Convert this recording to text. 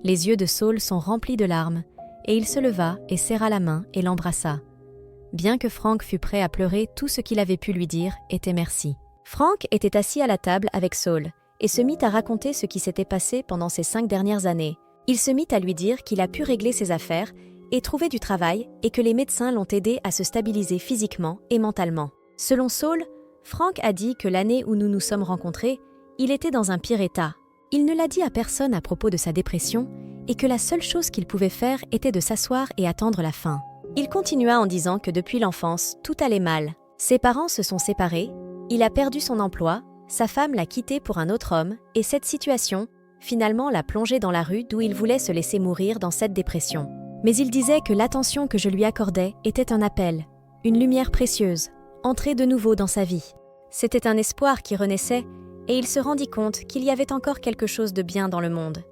Les yeux de Saul sont remplis de larmes, et il se leva et serra la main et l'embrassa. Bien que Frank fût prêt à pleurer, tout ce qu'il avait pu lui dire était merci. Frank était assis à la table avec Saul, et se mit à raconter ce qui s'était passé pendant ces 5 dernières années. Il se mit à lui dire qu'il a pu régler ses affaires et trouver du travail, et que les médecins l'ont aidé à se stabiliser physiquement et mentalement. Selon Saul, Frank a dit que l'année où nous nous sommes rencontrés, il était dans un pire état. Il ne l'a dit à personne à propos de sa dépression, et que la seule chose qu'il pouvait faire était de s'asseoir et attendre la fin. Il continua en disant que depuis l'enfance, tout allait mal. Ses parents se sont séparés, il a perdu son emploi, sa femme l'a quitté pour un autre homme, et cette situation, finalement, l'a plongé dans la rue d'où il voulait se laisser mourir dans cette dépression. Mais il disait que l'attention que je lui accordais était un appel, une lumière précieuse, entrée de nouveau dans sa vie. C'était un espoir qui renaissait, et il se rendit compte qu'il y avait encore quelque chose de bien dans le monde.